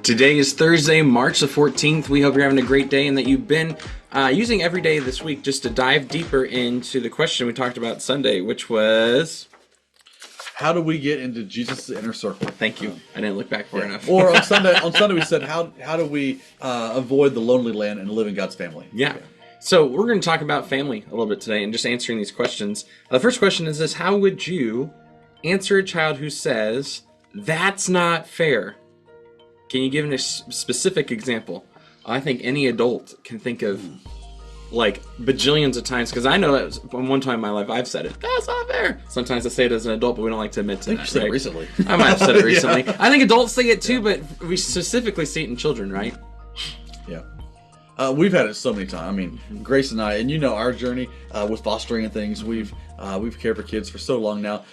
Today is Thursday, March the 14th. We hope you're having a great day and that you've been using every day this week just to dive deeper into the question we talked about Sunday, which was... How do we get into Jesus' inner circle? Thank you. I didn't look back far enough. Or on Sunday we said, how do we avoid the lonely land and live in God's family? Yeah. So we're going to talk about family a little bit today and just answering these questions. The first question is this: how would you answer a child who says, "That's not fair"? Can you give a specific example? I think any adult can think of like bajillions of times, because I know that one time in my life I've said it. That's not fair. Sometimes I say it as an adult, but we don't like to admit to that. I think you said it recently. I might have said it recently. Yeah. I think adults say it too, but we specifically see it in children, right? Yeah. We've had it so many times. I mean, Grace and I, and you know our journey with fostering and things. We've cared for kids for so long now.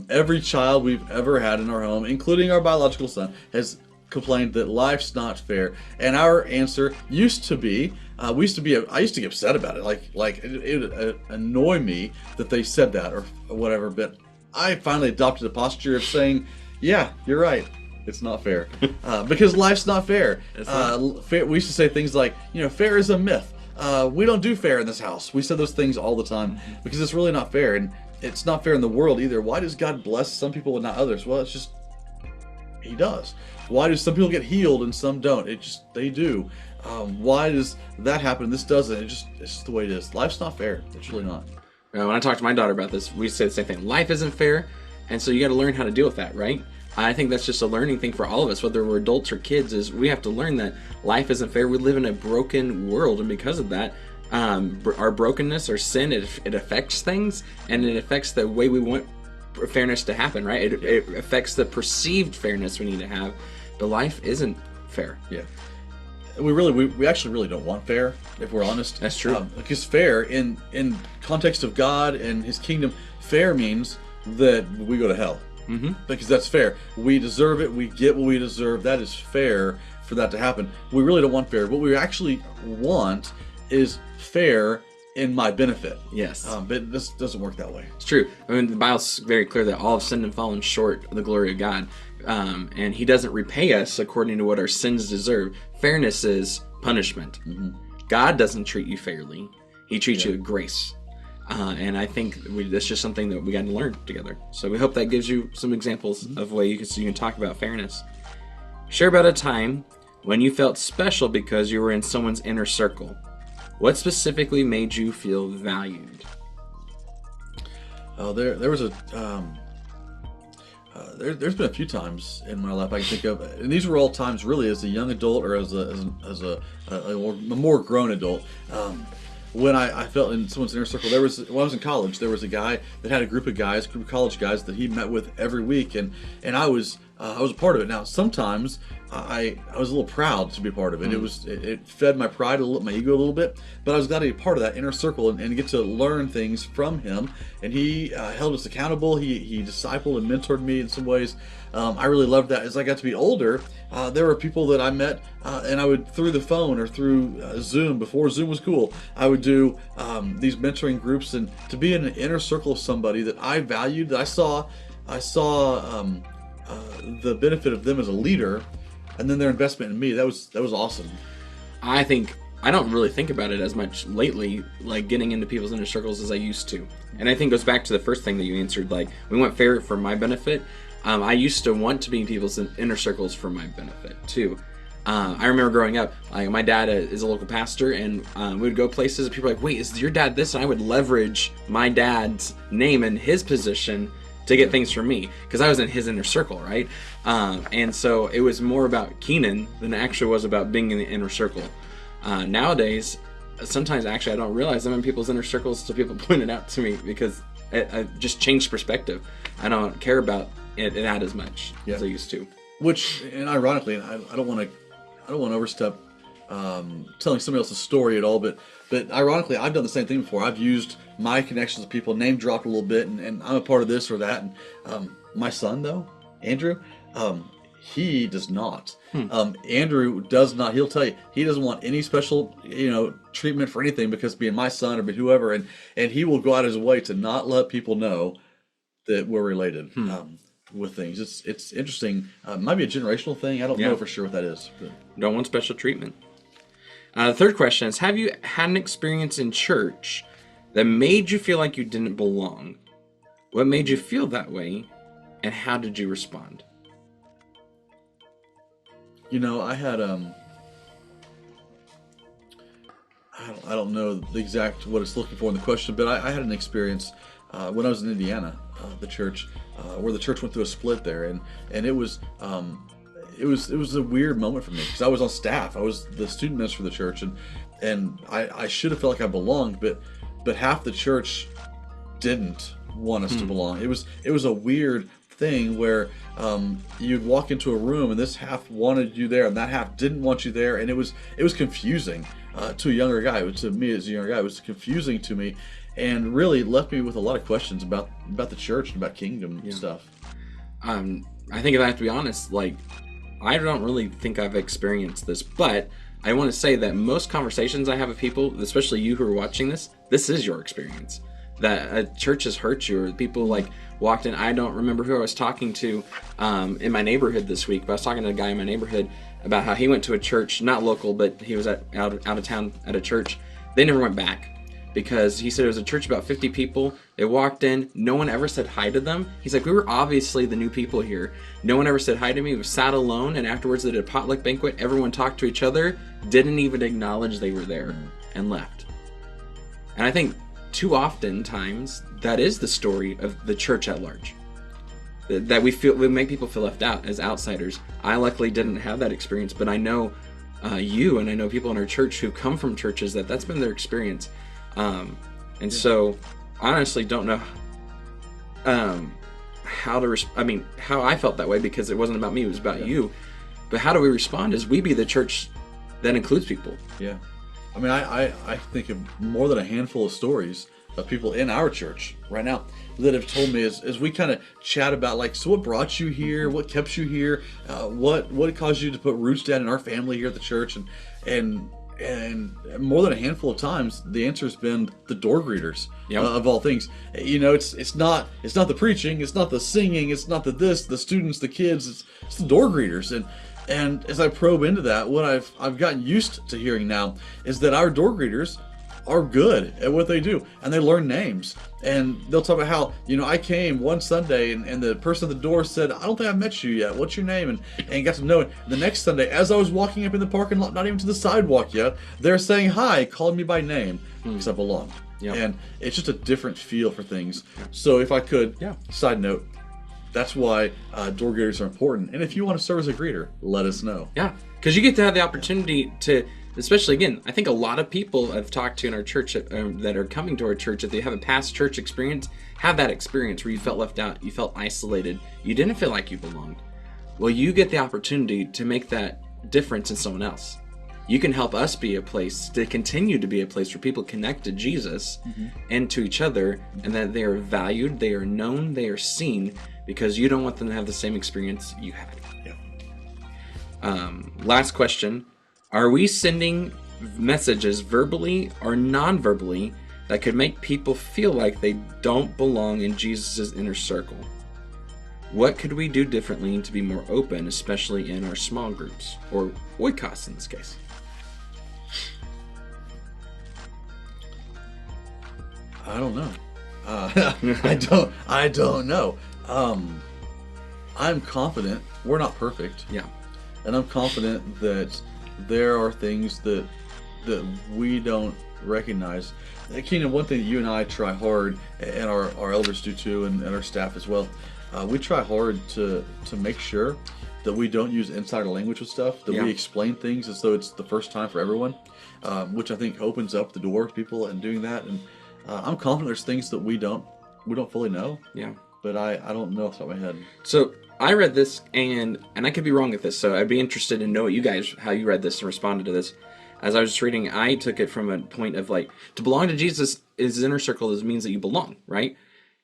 Every child we've ever had in our home, including our biological son, has complained that life's not fair. And our answer used to be, I used to get upset about it. Like it would annoy me that they said that or whatever. But I finally adopted a posture of saying, yeah, you're right. It's not fair. Because life's not fair. Fair. We used to say things like, fair is a myth. We don't do fair in this house. We said those things all the time because it's really not fair. And it's not fair in the world either. Why does God bless some people and not others? Well, it's just, He does. Why do some people get healed and some don't? They do. Why does that happen? This doesn't. It's just the way it is. Life's not fair. It's really not. When I talk to my daughter about this, we say the same thing. Life isn't fair, and so you got to learn how to deal with that, right? I think that's just a learning thing for all of us, whether we're adults or kids, is we have to learn that life isn't fair. We live in a broken world, and because of that, our brokenness, our sin, it affects things, and it affects the way we want fairness to happen, right? It affects the perceived fairness we need to have, but life isn't fair. Yeah. We actually really don't want fair, if we're honest. That's true. Because fair, in context of God and His kingdom, fair means that we go to hell. Mm-hmm. Because that's fair. We deserve it. We get what we deserve. That is fair for that to happen. We really don't want fair. What we actually want is fair in my benefit. Yes. But this doesn't work that way. It's true. I mean, the Bible's very clear that all have sinned and fallen short of the glory of God. And He doesn't repay us according to what our sins deserve. Fairness is punishment. Mm-hmm. God doesn't treat you fairly. He treats you with grace. And I think that's just something that we got to learn together. So we hope that gives you some examples of way you can talk about fairness. Share about a time when you felt special because you were in someone's inner circle. What specifically made you feel valued? There was a there's been a few times in my life I can think of, and these were all times really as a young adult or as a more grown adult. When I felt in someone's inner circle, when I was in college, there was a guy that had a group of college guys that he met with every week, and I was a part of it. Now, sometimes I was a little proud to be a part of it. It fed my pride my ego a little bit, but I was glad to be a part of that inner circle and get to learn things from him. And he held us accountable. He discipled and mentored me in some ways. I really loved that. As I got to be older, there were people that I met, and I would, through the phone or through Zoom, before Zoom was cool, I would do these mentoring groups, and to be in an inner circle of somebody that I valued, that I saw the benefit of them as a leader, and then their investment in me. That was awesome. I think I don't really think about it as much lately, like getting into people's inner circles, as I used to. And I think it goes back to the first thing that you answered, like we want fair for my benefit. I used to want to be in people's inner circles for my benefit too. I remember growing up, like my dad is a local pastor, and we would go places and people were like, wait, is your dad this? And I would leverage my dad's name and his position to get things from me, because I was in his inner circle, right? And so it was more about Keenan than it actually was about being in the inner circle. Nowadays, sometimes actually I don't realize I'm in people's inner circles until people point it out to me, because it just changed perspective. I don't care about it that as much as I used to. Which, and ironically, I don't want to overstep telling somebody else's story at all, but ironically, I've done the same thing before. I've used my connections with people, name dropped a little bit, and I'm a part of this or that. And my son, though, Andrew, he does not. Andrew does not. He'll tell you he doesn't want any special, treatment for anything because being my son or whoever, and he will go out his way to not let people know that we're related. with things. It's interesting. Might be a generational thing. I don't know for sure what that is. But. Don't want special treatment. The third question is, have you had an experience in church that made you feel like you didn't belong? What made you feel that way, and how did you respond? You know, I had I don't know the exact what it's looking for in the question, but I had an experience when I was in Indiana, the church, where the church went through a split there, and it was a weird moment for me because I was on staff. I was the student minister for the church, and I should have felt like I belonged, but half the church didn't want us to belong. It was a weird thing where you'd walk into a room and this half wanted you there and that half didn't want you there, and it was confusing to a younger guy. To me as a younger guy, it was confusing to me, and really left me with a lot of questions about the church and about kingdom stuff. I think if I have to be honest, like, I don't really think I've experienced this, but I want to say that most conversations I have with people, especially you who are watching this is your experience. That a church has hurt you, or people like walked in. I don't remember who I was talking to in my neighborhood this week, but I was talking to a guy in my neighborhood about how he went to a church, not local, but he was out of town at a church. They never went back because he said it was a church about 50 people. They walked in, no one ever said hi to them. He's like, we were obviously the new people here. No one ever said hi to me. We sat alone, and afterwards they did a potluck banquet. Everyone talked to each other, didn't even acknowledge they were there, and left. And I think too often times that is the story of the church at large. That we make people feel left out as outsiders. I luckily didn't have that experience, but I know you, and I know people in our church who come from churches that's been their experience. So I honestly don't know how I felt that way, because it wasn't about me, it was about you. But how do we respond is we be the church that includes people. Yeah. I mean, I think of more than a handful of stories of people in our church right now that have told me as we kind of chat about, like, so what brought you here? What kept you here? What caused you to put roots down in our family here at the church? And more than a handful of times, the answer has been the door greeters. Of all things. You know, it's not the preaching, it's not the singing, it's not the students, the kids, it's the door greeters. And as I probe into that, what I've gotten used to hearing now is that our door greeters are good at what they do, and they learn names. And they'll talk about how, you know, I came one Sunday and the person at the door said, I don't think I've met you yet. What's your name? And got to know it. The next Sunday, as I was walking up in the parking lot, not even to the sidewalk yet, they're saying hi, calling me by name, because I belong. And it's just a different feel for things. So if I could, side note, that's why door greeters are important. And if you want to serve as a greeter, let us know. Yeah, because you get to have the opportunity to, especially, again, I think a lot of people I've talked to in our church that are coming to our church, if they have a past church experience, have that experience where you felt left out, you felt isolated, you didn't feel like you belonged. Well, you get the opportunity to make that difference in someone else. You can help us be a place, to continue to be a place where people connect to Jesus and to each other, and that they are valued, they are known, they are seen, because you don't want them to have the same experience you had. Last question. Are we sending messages verbally or non-verbally that could make people feel like they don't belong in Jesus' inner circle? What could we do differently to be more open, especially in our small groups, or oikos in this case? I don't know. I don't know. I'm confident we're not perfect. And I'm confident that there are things that we don't recognize. Keenan, one thing that you and I try hard, and our elders do too, and our staff as well, we try hard to make sure that we don't use insider language with stuff, that we explain things as though it's the first time for everyone, which I think opens up the door to people and doing that. And I'm confident there's things that we don't fully know. But I don't know off the top of my head. So I read this, and I could be wrong with this, so I'd be interested to know how you read this and responded to this. As I was just reading, I took it from a point of, like, to belong to Jesus, his inner circle, means that you belong, right?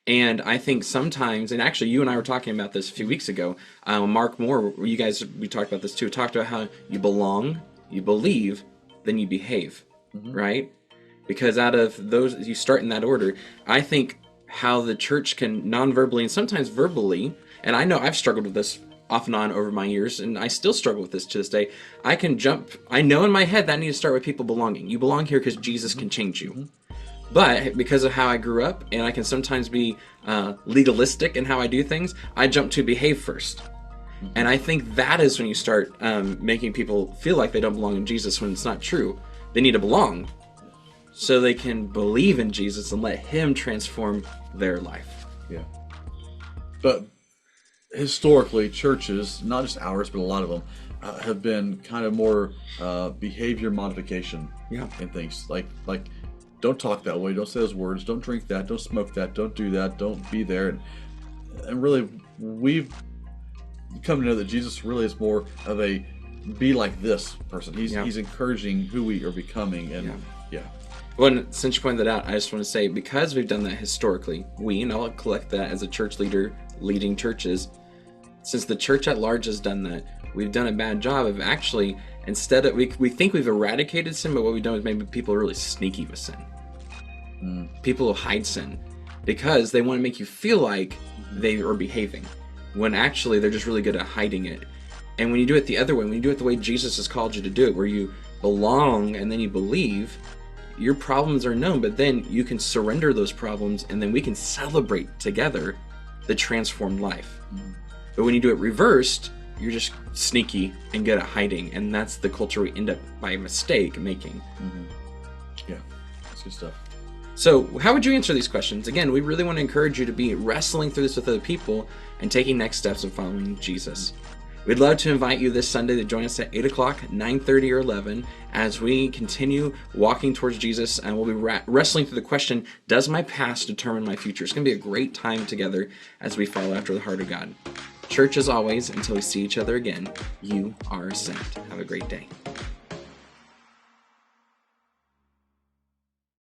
And I think sometimes, and actually you and I were talking about this a few weeks ago, Mark Moore, we talked about this too, talked about how you belong, you believe, then you behave, right? Because out of those, you start in that order. I think how the church can non-verbally and sometimes verbally and I know I've struggled with this off and on over my years, and I still struggle with this to this day. I know in my head that I need to start with people belonging. You belong here because Jesus can change you. But because of how I grew up, and I can sometimes be legalistic in how I do things, I jump to behave first. And I think that is when you start making people feel like they don't belong in Jesus when it's not true. They need to belong so they can believe in Jesus and let him transform their life. Yeah. But historically, churches, not just ours, but a lot of them, have been kind of more behavior modification in things. Like, don't talk that way, don't say those words, don't drink that, don't smoke that, don't do that, don't be there. And really, we've come to know that Jesus really is more of a be like this person. He's encouraging who we are becoming. And Well, since you pointed that out, I just want to say, because we've done that historically, and I'll collect that as a church leader leading churches, since the church at large has done that, we've done a bad job of actually, instead of, we think we've eradicated sin, but what we've done is maybe people are really sneaky with sin. People will hide sin because they want to make you feel like they are behaving, when actually they're just really good at hiding it. And when you do it the other way, when you do it the way Jesus has called you to do it, where you belong and then you believe, your problems are known, but then you can surrender those problems, and then we can celebrate together the transformed life. But when you do it reversed, you're just sneaky and good at hiding, and that's the culture we end up by mistake making. Yeah, that's good stuff. So how would you answer these questions? Again, we really want to encourage you to be wrestling through this with other people and taking next steps in following Jesus. We'd love to invite you this Sunday to join us at 8 o'clock, 9:30, or 11 as we continue walking towards Jesus, and we'll be wrestling through the question, does my past determine my future? It's going to be a great time together as we follow after the heart of God. Church, as always, until we see each other again, you are sent. Have a great day.